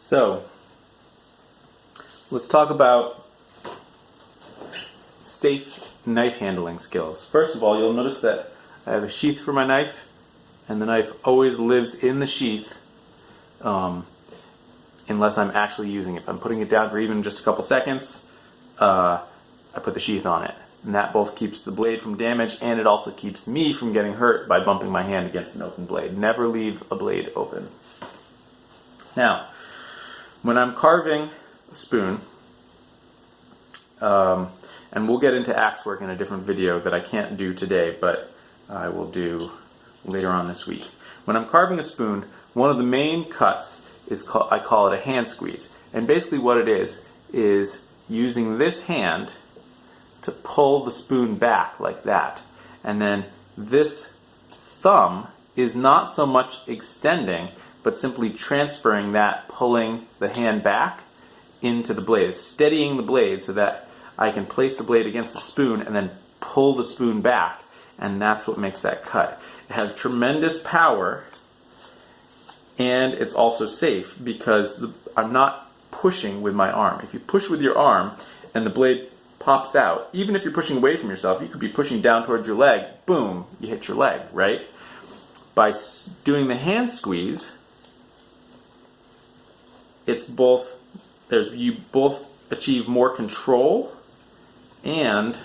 So, let's talk about safe knife handling skills. First of all, you'll notice that I have a sheath for my knife, and the knife always lives in the sheath unless I'm actually using it. If I'm putting it down for even just a couple seconds, I put the sheath on it. And that both keeps the blade from damage, and it also keeps me from getting hurt by bumping my hand against an open blade. Never leave a blade open. Now, when I'm carving a spoon, and we'll get into axe work in a different video that I can't do today, but I will do later on this week. When I'm carving a spoon, one of the main cuts is I call it a hand squeeze. And basically what it is using this hand to pull the spoon back like that. And then this thumb is not so much extending, but simply transferring that, pulling the hand back into the blade. It's steadying the blade so that I can place the blade against the spoon and then pull the spoon back, and that's what makes that cut. It has tremendous power, and it's also safe because I'm not pushing with my arm. If you push with your arm and the blade pops out, even if you're pushing away from yourself, you could be pushing down towards your leg, boom, you hit your leg, right? By doing the hand squeeze, it's both, you both achieve more control and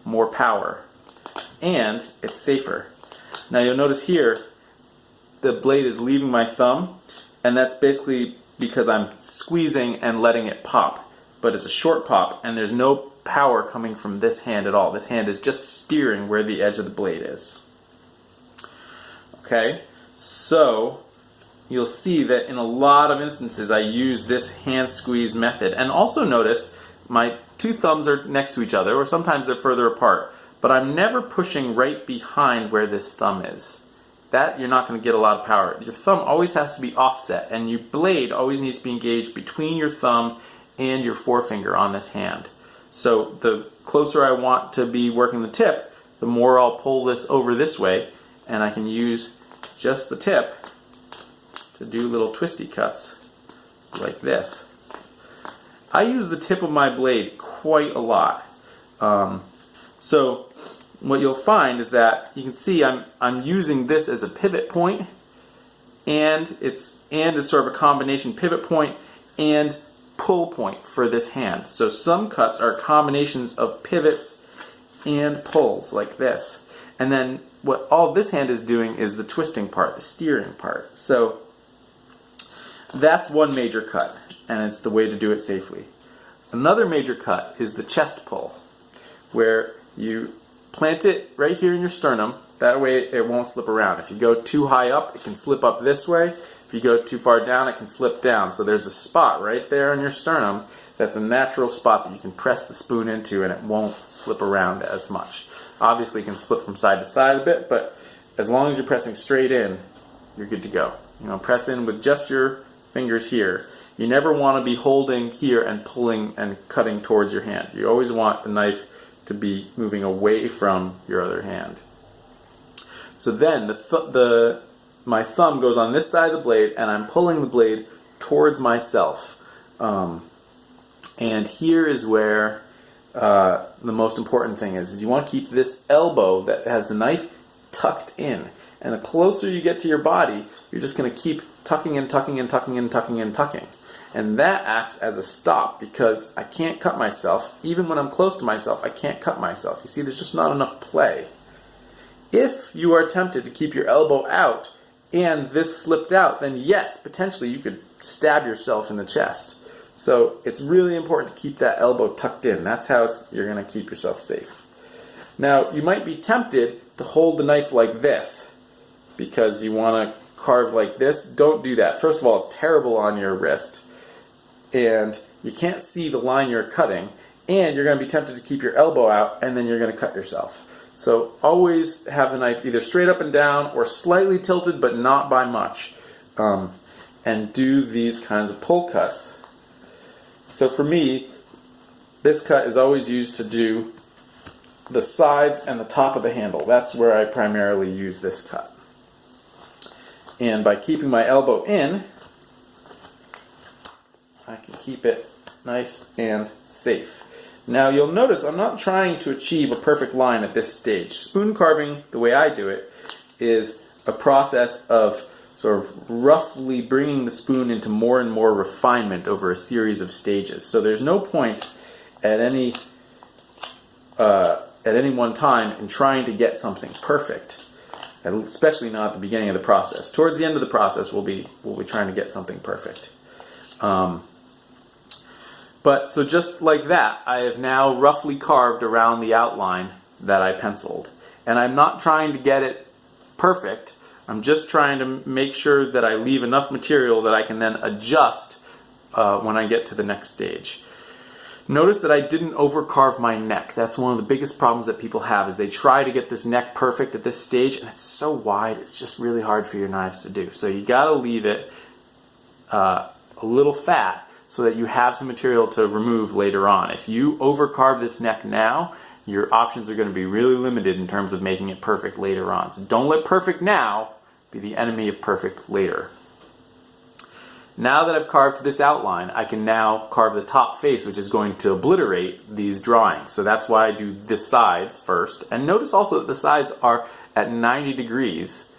more power, and it's safer. Now you'll notice here the blade is leaving my thumb, and that's basically because I'm squeezing and letting it pop, but it's a short pop and there's no power coming from this hand at all. This hand is just steering where the edge of the blade is. Okay, so you'll see that in a lot of instances I use this hand squeeze method. And also notice my two thumbs are next to each other, or sometimes they're further apart, but I'm never pushing right behind where this thumb is. That you're not going to get a lot of power. Your thumb always has to be offset, and your blade always needs to be engaged between your thumb and your forefinger on this hand. So the closer I want to be working the tip, the more I'll pull this over this way, and I can use just the tip to do little twisty cuts like this. I use the tip of my blade quite a lot. So what you'll find is that you can see I'm using this as a pivot point, and it's sort of a combination pivot point and pull point for this hand. So some cuts are combinations of pivots and pulls like this. And then what all this hand is doing is the twisting part, the steering part. So that's one major cut, and it's the way to do it safely. Another major cut is the chest pull, where you plant it right here in your sternum. That way it won't slip around. If you go too high up, it can slip up this way. If you go too far down, it can slip down. So there's a spot right there in your sternum that's a natural spot that you can press the spoon into, and it won't slip around as much. Obviously it can slip from side to side a bit, but as long as you're pressing straight in, you're good to go. You know, press in with just your fingers here. You never want to be holding here and pulling and cutting towards your hand. You always want the knife to be moving away from your other hand. So then my thumb goes on this side of the blade, and I'm pulling the blade towards myself. And here is where the most important thing is you want to keep this elbow that has the knife tucked in. And the closer you get to your body, you're just going to keep tucking and tucking and tucking and tucking and tucking. And that acts as a stop, because I can't cut myself. Even when I'm close to myself, I can't cut myself. You see, there's just not enough play. If you are tempted to keep your elbow out and this slipped out, then yes, potentially you could stab yourself in the chest. So it's really important to keep that elbow tucked in. That's how you're going to keep yourself safe. Now, you might be tempted to hold the knife like this because you want to carve like this. Don't do that. First of all, it's terrible on your wrist, and you can't see the line you're cutting, and you're going to be tempted to keep your elbow out, and then you're going to cut yourself. So always have the knife either straight up and down or slightly tilted, but not by much, and do these kinds of pull cuts. So for me, this cut is always used to do the sides and the top of the handle. That's where I primarily use this cut. And by keeping my elbow in, keep it nice and safe. Now you'll notice I'm not trying to achieve a perfect line at this stage. Spoon carving, the way I do it, is a process of sort of roughly bringing the spoon into more and more refinement over a series of stages. So there's no point at any one time in trying to get something perfect, especially not at the beginning of the process. Towards the end of the process, we'll be trying to get something perfect. But so just like that, I have now roughly carved around the outline that I penciled. And I'm not trying to get it perfect. I'm just trying to make sure that I leave enough material that I can then adjust when I get to the next stage. Notice that I didn't overcarve my neck. That's one of the biggest problems that people have, is they try to get this neck perfect at this stage, and it's so wide, it's just really hard for your knives to do. So you gotta leave it a little fat so that you have some material to remove later on. If you overcarve this neck now, your options are going to be really limited in terms of making it perfect later on. So don't let perfect now be the enemy of perfect later. Now that I've carved this outline, I can now carve the top face, which is going to obliterate these drawings. So that's why I do the sides first. And notice also that the sides are at 90 degrees,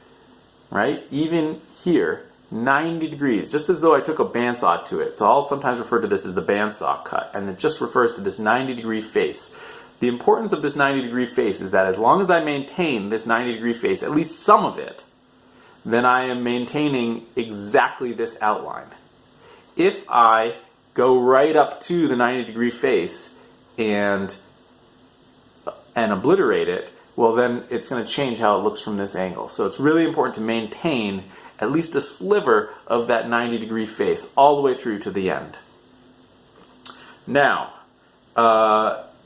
right? Even here, 90 degrees, just as though I took a bandsaw to it. So I'll sometimes refer to this as the bandsaw cut, and it just refers to this 90-degree face. The importance of this 90-degree face is that as long as I maintain this 90-degree face, at least some of it, then I am maintaining exactly this outline. If I go right up to the 90-degree face and obliterate it, well then it's going to change how it looks from this angle. So it's really important to maintain at least a sliver of that 90-degree face all the way through to the end. Now,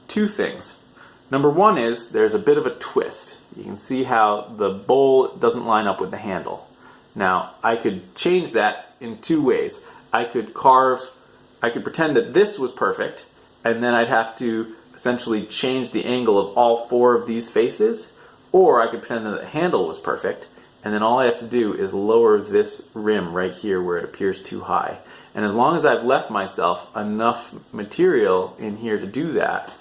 two things. Number one is there's a bit of a twist. You can see how the bowl doesn't line up with the handle. Now, I could change that in two ways. I could pretend that this was perfect, and then I'd have to essentially change the angle of all four of these faces, or I could pretend that the handle was perfect, and then all I have to do is lower this rim right here where it appears too high. And as long as I've left myself enough material in here to do that,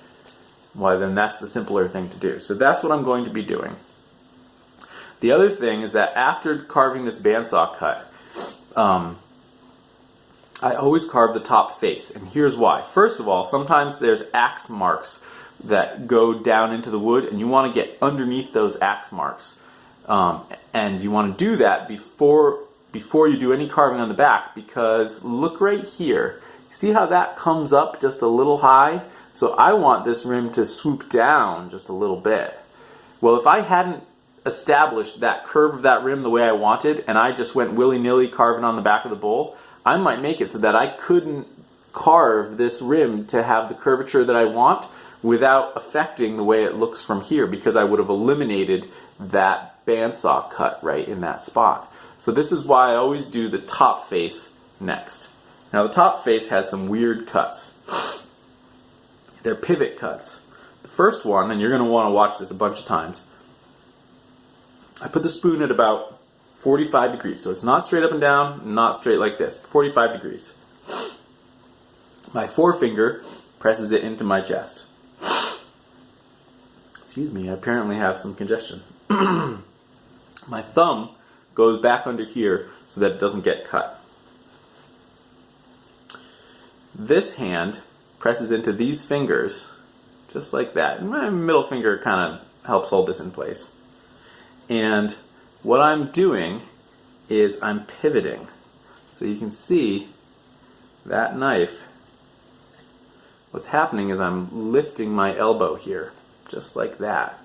well, then that's the simpler thing to do. So that's what I'm going to be doing. The other thing is that after carving this bandsaw cut, I always carve the top face, and here's why. First of all, sometimes there's axe marks that go down into the wood, and you want to get underneath those axe marks. And you want to do that before you do any carving on the back, because look right here. See how that comes up just a little high? So I want this rim to swoop down just a little bit. Well, if I hadn't established that curve of that rim the way I wanted, and I just went willy-nilly carving on the back of the bowl, I might make it so that I couldn't carve this rim to have the curvature that I want without affecting the way it looks from here, because I would have eliminated that bandsaw cut right in that spot. So this is why I always do the top face next. Now the top face has some weird cuts. They're pivot cuts. The first one, and you're going to want to watch this a bunch of times, I put the spoon at about 45 degrees. So it's not straight up and down, not straight like this, 45 degrees. My forefinger presses it into my chest. Excuse me, I apparently have some congestion. My thumb goes back under here so that it doesn't get cut. This hand presses into these fingers, just like that. And my middle finger kind of helps hold this in place. And what I'm doing is I'm pivoting. So you can see that knife. What's happening is I'm lifting my elbow here, just like that.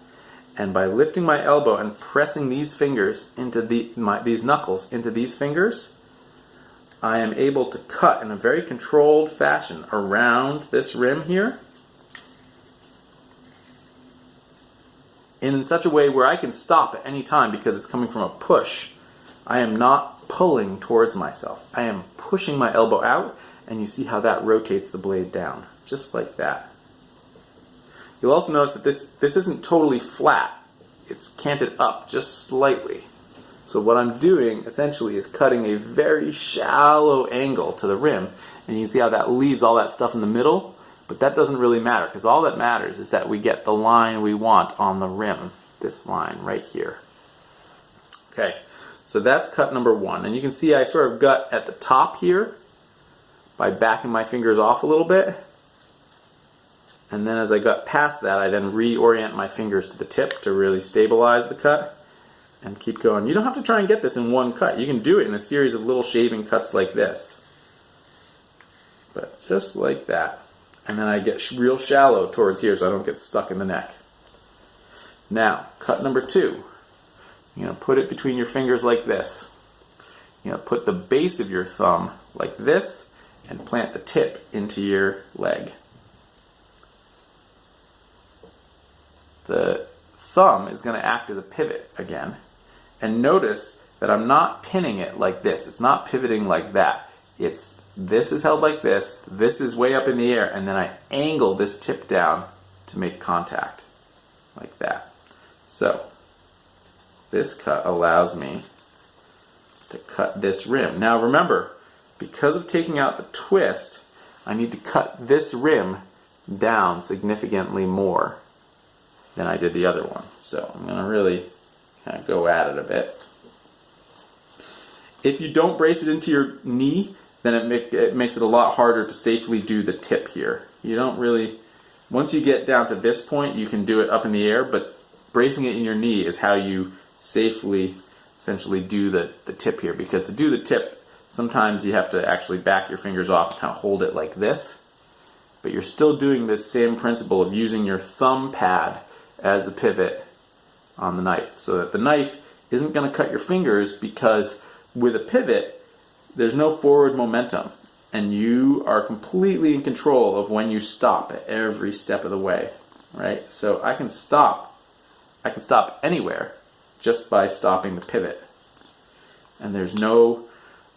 And by lifting my elbow and pressing these fingers into these knuckles into these fingers, I am able to cut in a very controlled fashion around this rim here in such a way where I can stop at any time because it's coming from a push. I am not pulling towards myself. I am pushing my elbow out, and you see how that rotates the blade down, just like that. You'll also notice that this isn't totally flat. It's canted up just slightly. So So what I'm doing essentially is cutting a very shallow angle to the rim, and you can see how that leaves all that stuff in the middle, but that doesn't really matter because all that matters is that we get the line we want on the rim, this line right here. Okay, so that's cut number 1, and you can see I sort of gut at the top here by backing my fingers off a little bit, and then as I gut past that I then reorient my fingers to the tip to really stabilize the cut and keep going. You don't have to try and get this in one cut. You can do it in a series of little shaving cuts like this, but just like that, and then I get real shallow towards here so I don't get stuck in the neck. Now cut number 2, you're going to put it between your fingers like this. You're going to put the base of your thumb like this and plant the tip into your leg. The thumb is going to act as a pivot again. And notice that I'm not pinning it like this. It's not pivoting like that. This is held like this is way up in the air, and then I angle this tip down to make contact, like that. So, this cut allows me to cut this rim. Now remember, because of taking out the twist, I need to cut this rim down significantly more than I did the other one. So I'm going to really kind of go at it a bit. If you don't brace it into your knee, then it makes it a lot harder to safely do the tip here. You don't really, once you get down to this point, you can do it up in the air, but bracing it in your knee is how you safely essentially do the tip here, because to do the tip, sometimes you have to actually back your fingers off and kind of hold it like this, but you're still doing this same principle of using your thumb pad as a pivot on the knife, so that the knife isn't going to cut your fingers, because with a pivot there's no forward momentum and you are completely in control of when you stop at every step of the way, right? So I can stop anywhere just by stopping the pivot, and there's no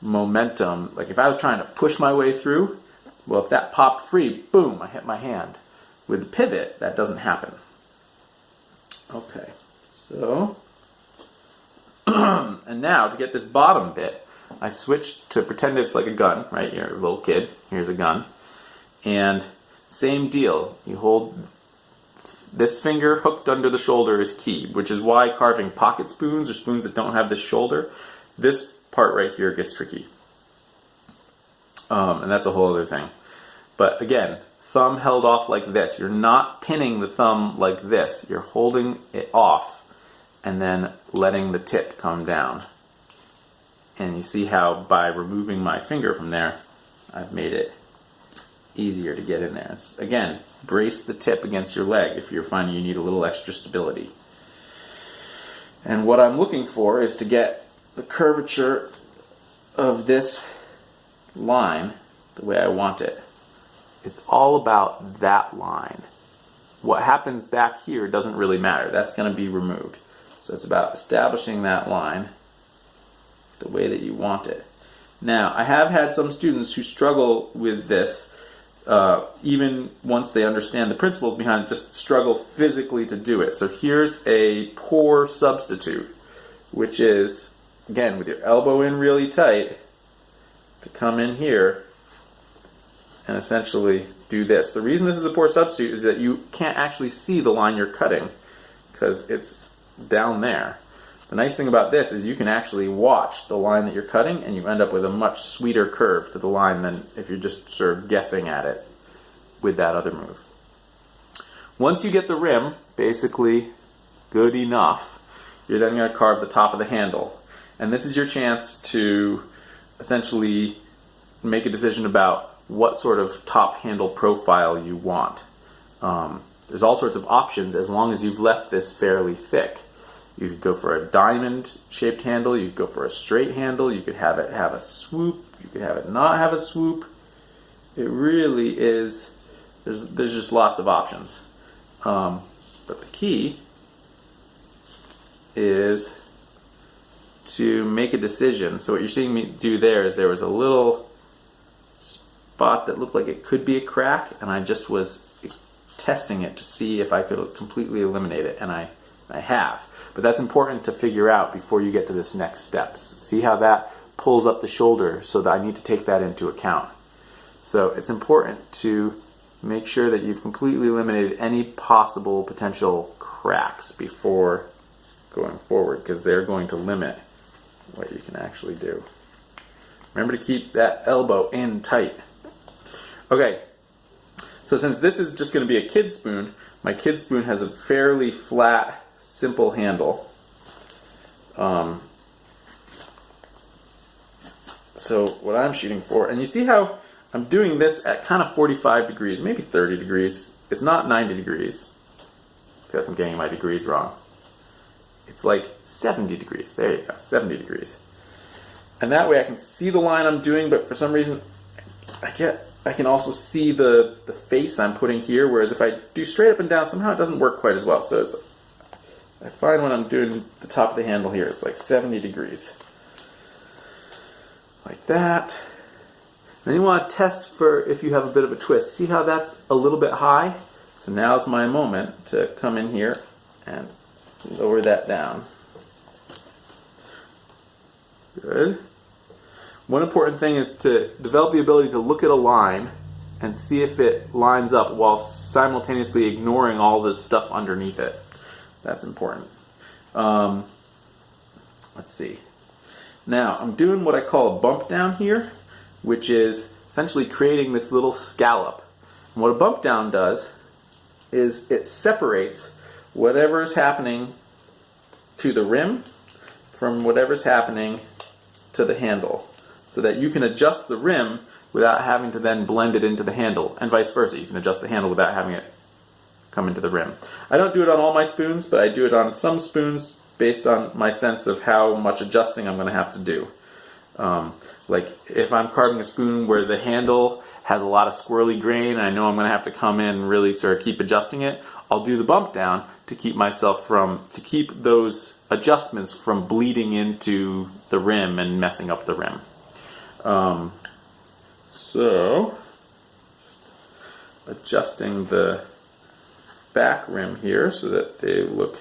momentum. Like if I was trying to push my way through, well, if that popped free, boom, I hit my hand. With the pivot, that doesn't happen. Okay, so and now to get this bottom bit, I switched to pretend it's like a gun, right? You're a little kid, here's a gun, and same deal. You hold this finger hooked under the shoulder is key, which is why carving pocket spoons or spoons that don't have this shoulder, this part right here gets tricky. And that's a whole other thing. But again, thumb held off like this. You're not pinning the thumb like this. You're holding it off and then letting the tip come down. And you see how by removing my finger from there, I've made it easier to get in there. Again, brace the tip against your leg if you're finding you need a little extra stability. And what I'm looking for is to get the curvature of this line the way I want it. It's all about that line. What happens back here doesn't really matter. That's going to be removed. So it's about establishing that line the way that you want it. Now, I have had some students who struggle with this, even once they understand the principles behind it, just struggle physically to do it. So here's a poor substitute, which is, again, with your elbow in really tight, to come in here and essentially do this. The reason this is a poor substitute is that you can't actually see the line you're cutting because it's down there. The nice thing about this is you can actually watch the line that you're cutting, and you end up with a much sweeter curve to the line than if you're just sort of guessing at it with that other move. Once you get the rim basically good enough, you're then going to carve the top of the handle. And this is your chance to essentially make a decision about what sort of top handle profile you want. There's all sorts of options as long as you've left this fairly thick. You could go for a diamond-shaped handle. You could go for a straight handle. You could have it have a swoop. You could have it not have a swoop. It really is, there's just lots of options. But the key is to make a decision. So what you're seeing me do there is there was a little spot that looked like it could be a crack, and I just was testing it to see if I could completely eliminate it, and I I have. But that's important to figure out before you get to this next step. See how that pulls up the shoulder, so that I need to take that into account. So it's important to make sure that you've completely eliminated any possible potential cracks before going forward, because they're going to limit what you can actually do. Remember to keep that elbow in tight. Okay, so since this is just going to be a kid spoon, my kid spoon has a fairly flat, simple handle. So what I'm shooting for, and you see how I'm doing this at kind of 45 degrees, maybe 30 degrees. It's not 90 degrees. I feel like I'm getting my degrees wrong. It's like 70 degrees. There you go, 70 degrees. And that way I can see the line I'm doing, but for some reason I can also see the face I'm putting here, whereas if I do straight up and down, somehow it doesn't work quite as well. So I find when I'm doing the top of the handle here, it's like 70 degrees. Like that. Then you want to test for if you have a bit of a twist. See how that's a little bit high? So now's my moment to come in here and lower that down. Good. One important thing is to develop the ability to look at a line and see if it lines up while simultaneously ignoring all this stuff underneath it. That's important. Let's see. Now, I'm doing what I call a bump down here, which is essentially creating this little scallop. And what a bump down does is it separates whatever is happening to the rim from whatever's happening to the handle, so that you can adjust the rim without having to then blend it into the handle, and vice versa. You can adjust the handle without having it come into the rim. I don't do it on all my spoons, but I do it on some spoons based on my sense of how much adjusting I'm going to have to do. Like if I'm carving a spoon where the handle has a lot of squirrely grain and I know I'm going to have to come in and really sort of keep adjusting it, I'll do the bump down to keep those adjustments from bleeding into the rim and messing up the rim. So adjusting the back rim here so that they look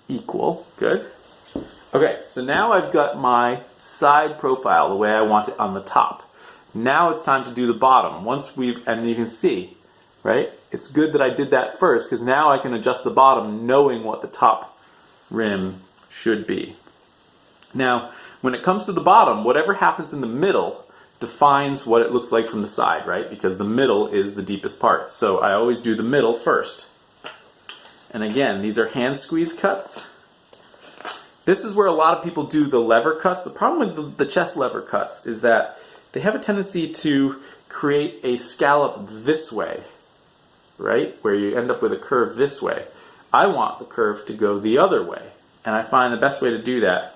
equal. Good. Okay, so now I've got my side profile the way I want it on the top. Now it's time to do the bottom. And you can see, right? It's good that I did that first, because now I can adjust the bottom knowing what the top rim should be. Now, when it comes to the bottom, whatever happens in the middle defines what it looks like from the side, right? Because the middle is the deepest part. So I always do the middle first. And again, these are hand squeeze cuts. This is where a lot of people do the lever cuts. The problem with the chest lever cuts is that they have a tendency to create a scallop this way, right? Where you end up with a curve this way. I want the curve to go the other way. And I find the best way to do that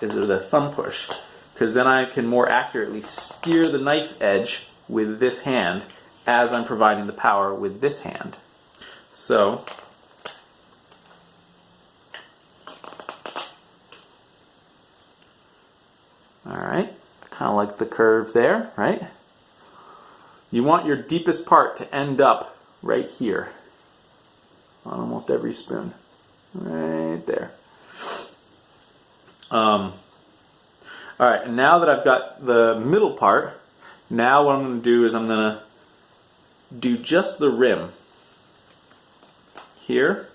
is with a thumb push, because then I can more accurately steer the knife edge with this hand as I'm providing the power with this hand. So alright, kind of like the curve there, right? You want your deepest part to end up right here on almost every spoon. Right there. Alright, and now that I've got the middle part, now what I'm going to do is I'm going to do just the rim here.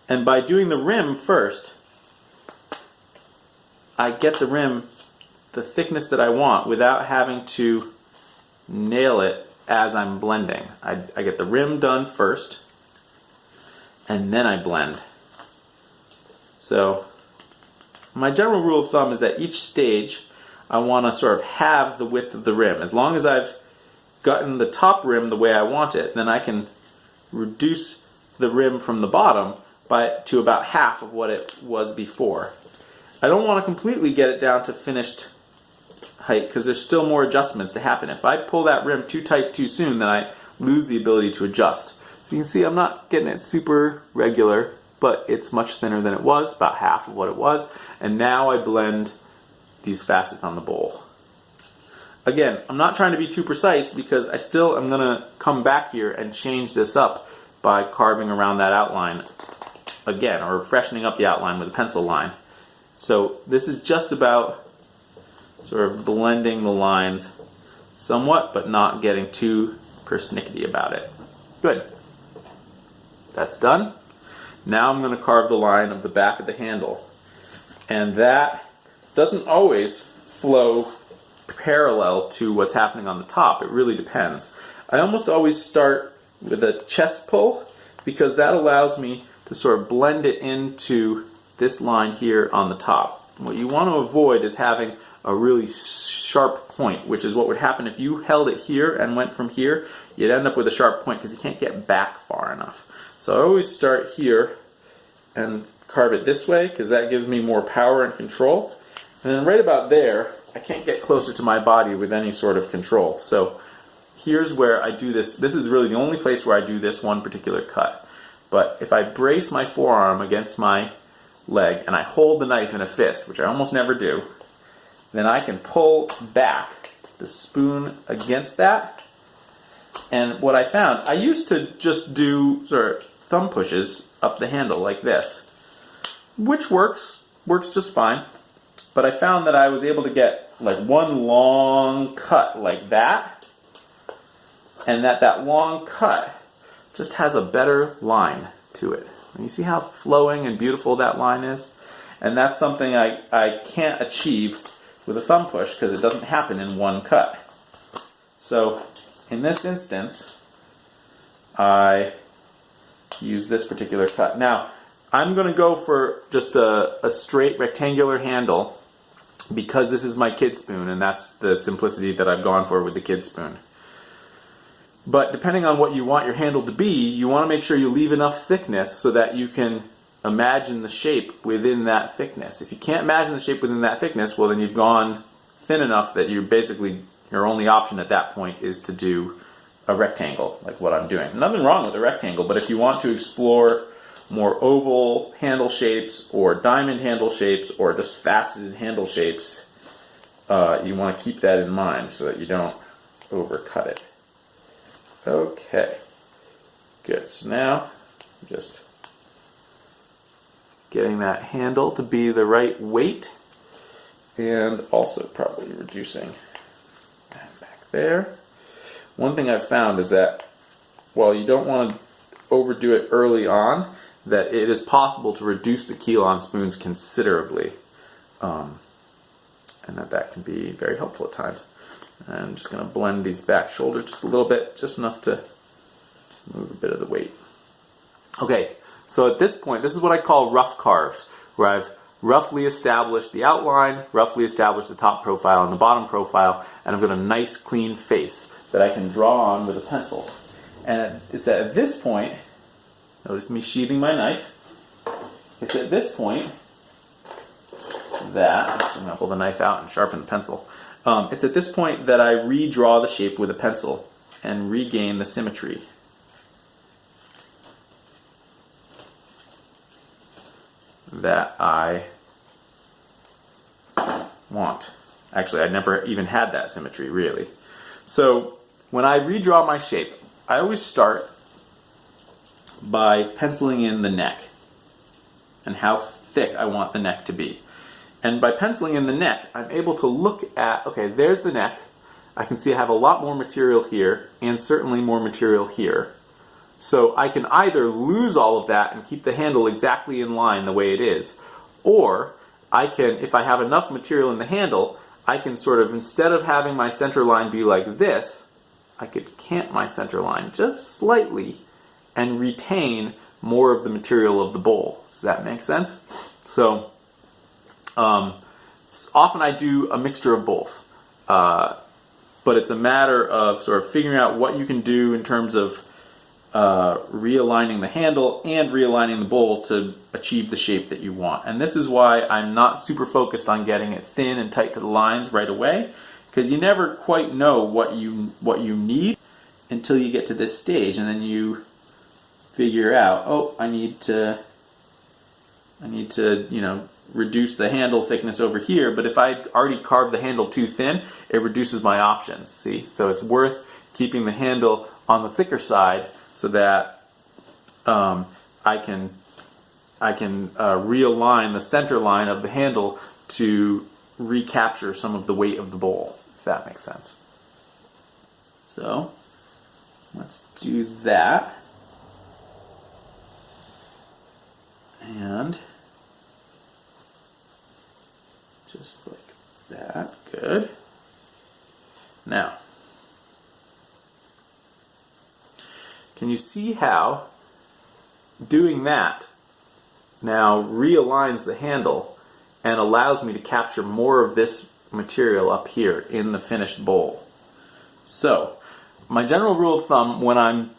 And by doing the rim first, I get the rim the thickness that I want without having to nail it as I'm blending. I get the rim done first, and then I blend. So my general rule of thumb is that each stage I want to sort of have the width of the rim. As long as I've gotten the top rim the way I want it, then I can reduce the rim from the bottom to about half of what it was before. I don't want to completely get it down to finished height, because there's still more adjustments to happen. If I pull that rim too tight too soon, then I lose the ability to adjust. So you can see I'm not getting it super regular, but it's much thinner than it was, about half of what it was. And now I blend these facets on the bowl. Again, I'm not trying to be too precise, because I still am going to come back here and change this up by carving around that outline again, or freshening up the outline with a pencil line. So this is just about sort of blending the lines somewhat, but not getting too persnickety about it. Good. That's done. Now I'm going to carve the line of the back of the handle. And that doesn't always flow parallel to what's happening on the top. It really depends. I almost always start with a chest pull because that allows me to sort of blend it into this line here on the top. What you want to avoid is having a really sharp point, which is what would happen if you held it here and went from here. You'd end up with a sharp point because you can't get back far enough. So I always start here and carve it this way because that gives me more power and control. And then right about there, I can't get closer to my body with any sort of control. So here's where I do this. This is really the only place where I do this one particular cut. But if I brace my forearm against my leg and I hold the knife in a fist, which I almost never do, then I can pull back the spoon against that. And what I found, I used to just do sort of thumb pushes up the handle like this, which works just fine. But I found that I was able to get like one long cut like that, and that long cut just has a better line to it. And you see how flowing and beautiful that line is? And that's something I can't achieve with a thumb push because it doesn't happen in one cut. So in this instance, I use this particular cut. Now, I'm going to go for just a straight rectangular handle because this is my kid spoon, and that's the simplicity that I've gone for with the kid spoon. But depending on what you want your handle to be, you want to make sure you leave enough thickness so that you can imagine the shape within that thickness. If you can't imagine the shape within that thickness, well then you've gone thin enough that your only option at that point is to do a rectangle, like what I'm doing. Nothing wrong with a rectangle, but if you want to explore more oval handle shapes or diamond handle shapes or just faceted handle shapes, you want to keep that in mind so that you don't overcut it. Okay, good. So now I'm just getting that handle to be the right weight and also probably reducing that back there. One thing I've found is that while you don't want to overdo it early on, that it is possible to reduce the keel on spoons considerably, and that can be very helpful at times. I'm just going to blend these back shoulders just a little bit, just enough to move a bit of the weight. Okay, so at this point, this is what I call rough carved, where I've roughly established the outline, roughly established the top profile and the bottom profile, and I've got a nice clean face that I can draw on with a pencil. And it's at this point, notice me sheathing my knife, it's at this point that, I'm going to pull the knife out and sharpen the pencil. It's at this point that I redraw the shape with a pencil and regain the symmetry. That I want. Actually, I never even had that symmetry, really. So when I redraw my shape, I always start by penciling in the neck and how thick I want the neck to be. And by penciling in the neck, I'm able to look at, okay, there's the neck. I can see I have a lot more material here and certainly more material here. So I can either lose all of that and keep the handle exactly in line the way it is, or I can, if I have enough material in the handle, I can sort of, instead of having my center line be like this, I could cant my center line just slightly and retain more of the material of the bowl. Does that make sense? So often I do a mixture of both, but it's a matter of sort of figuring out what you can do in terms of realigning the handle and realigning the bowl to achieve the shape that you want. And this is why I'm not super focused on getting it thin and tight to the lines right away, because you never quite know what you need until you get to this stage, and then you figure out, oh, I need to reduce the handle thickness over here, but if I already carved the handle too thin, it reduces my options, see? So it's worth keeping the handle on the thicker side so that I can realign the center line of the handle to recapture some of the weight of the bowl, if that makes sense. So let's do that. And just like that. Good. Now, can you see how doing that now realigns the handle and allows me to capture more of this material up here in the finished bowl? So, my general rule of thumb when I'm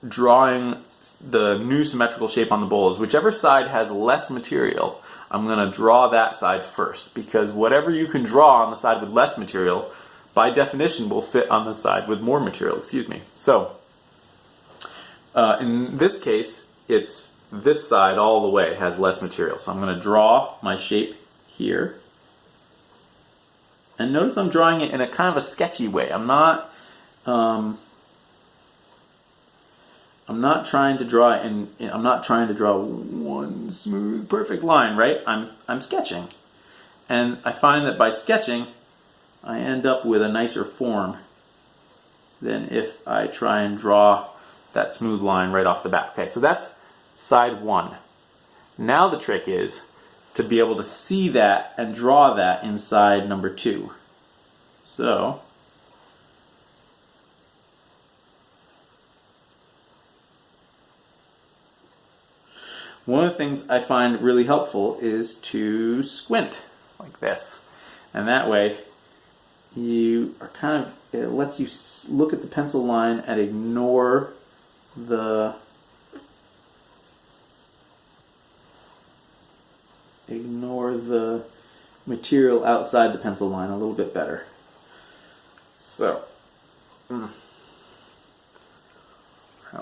drawing the new symmetrical shape on the bowl is whichever side has less material, I'm going to draw that side first, because whatever you can draw on the side with less material, by definition, will fit on the side with more material. So, in this case, it's this side all the way has less material. So I'm going to draw my shape here. And notice I'm drawing it in a kind of a sketchy way. I'm not trying to draw I'm not trying to draw one smooth, perfect line, right? I'm sketching. And I find that by sketching, I end up with a nicer form than if I try and draw that smooth line right off the bat. Okay, so that's side one. Now the trick is to be able to see that and draw that inside number two. So, one of the things I find really helpful is to squint like this. And that way, you are kind of, it lets you look at the pencil line and ignore the material outside the pencil line a little bit better. So, how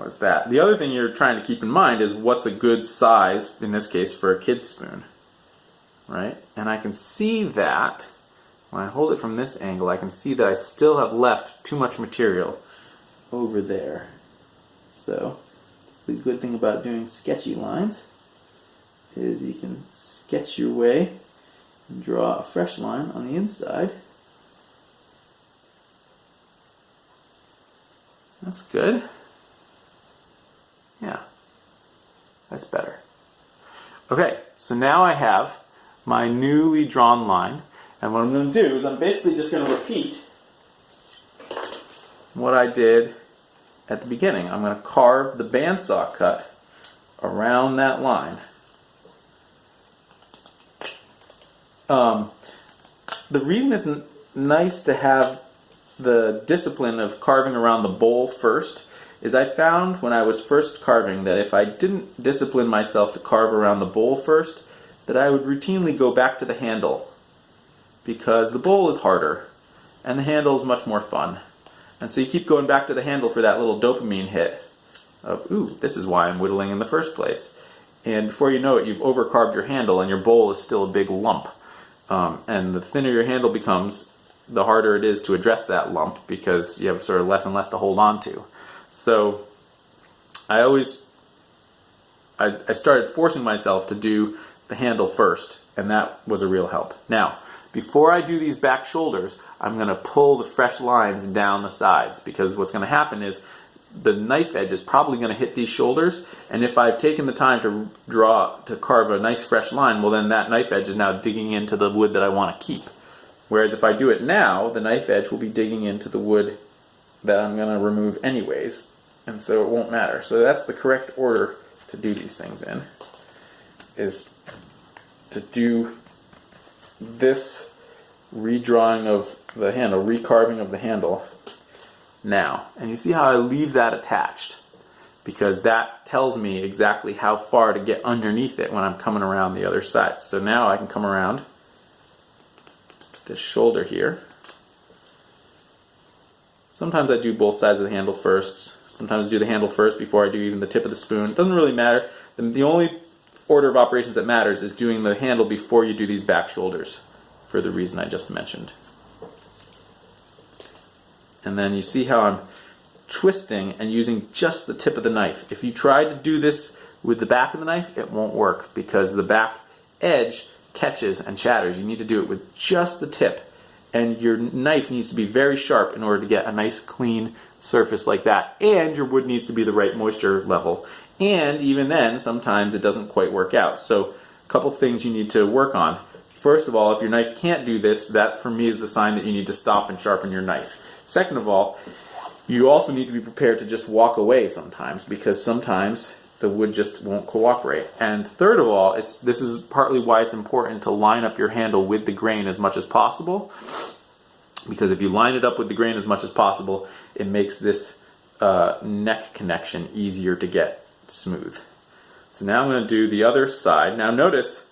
is that? The other thing you're trying to keep in mind is what's a good size, in this case, for a kid's spoon, right? And I can see that, when I hold it from this angle, I can see that I still have left too much material over there. So, the good thing about doing sketchy lines is you can sketch your way and draw a fresh line on the inside. That's good. Yeah, that's better. Okay, so now I have my newly drawn line, and what I'm going to do is I'm basically just going to repeat what I did at the beginning. I'm going to carve the bandsaw cut around that line. The reason it's nice to have the discipline of carving around the bowl first is I found when I was first carving that if I didn't discipline myself to carve around the bowl first, that I would routinely go back to the handle, because the bowl is harder and the handle is much more fun. And so you keep going back to the handle for that little dopamine hit of, ooh, this is why I'm whittling in the first place. And before you know it, you've overcarved your handle and your bowl is still a big lump. And the thinner your handle becomes, the harder it is to address that lump, because you have sort of less and less to hold on to. So I started forcing myself to do the handle first, and that was a real help. Now, before I do these back shoulders, I'm going to pull the fresh lines down the sides, because what's going to happen is the knife edge is probably going to hit these shoulders, and if I've taken the time to carve a nice fresh line, well then that knife edge is now digging into the wood that I want to keep. Whereas if I do it now, the knife edge will be digging into the wood that I'm going to remove anyways, and so it won't matter. So that's the correct order to do these things in, is to do this redrawing of the handle, recarving of the handle now. And you see how I leave that attached, because that tells me exactly how far to get underneath it when I'm coming around the other side. So now I can come around this shoulder here. Sometimes I do both sides of the handle first. Sometimes I do the handle first before I do even the tip of the spoon. It doesn't really matter. The only order of operations that matters is doing the handle before you do these back shoulders, for the reason I just mentioned. And then you see how I'm twisting and using just the tip of the knife. If you try to do this with the back of the knife, it won't work because the back edge catches and shatters. You need to do it with just the tip, and your knife needs to be very sharp in order to get a nice clean surface like that, and your wood needs to be the right moisture level, and even then sometimes it doesn't quite work out. So a couple things you need to work on. First of all, if your knife can't do this, that for me is the sign that you need to stop and sharpen your knife. Second of all, you also need to be prepared to just walk away sometimes, because sometimes the wood just won't cooperate. And third of all, this is partly why it's important to line up your handle with the grain as much as possible, because if you line it up with the grain as much as possible, it makes this neck connection easier to get smooth. So now I'm going to do the other side. Now notice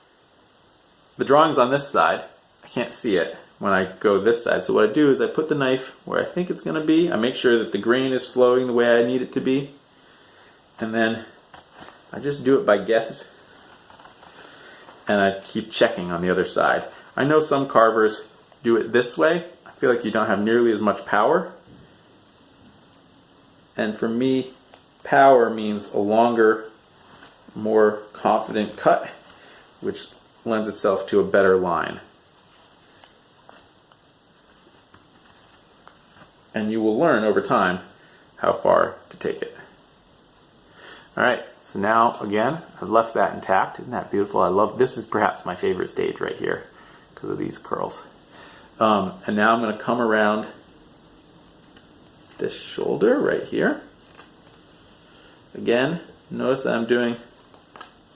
the drawing's on this side. I can't see it when I go this side. So what I do is I put the knife where I think it's going to be. I make sure that the grain is flowing the way I need it to be. And then I just do it by guess. And I keep checking on the other side. I know some carvers do it this way. I feel like you don't have nearly as much power. And for me, power means a longer, more confident cut, which lends itself to a better line. And you will learn over time how far to take it. Alright, so now again, I've left that intact. Isn't that beautiful? I love this. Is perhaps my favorite stage right here because of these curls. And now I'm going to come around this shoulder right here. Again, notice that I'm doing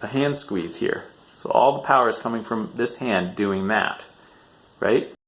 a hand squeeze here. So all the power is coming from this hand doing that, right?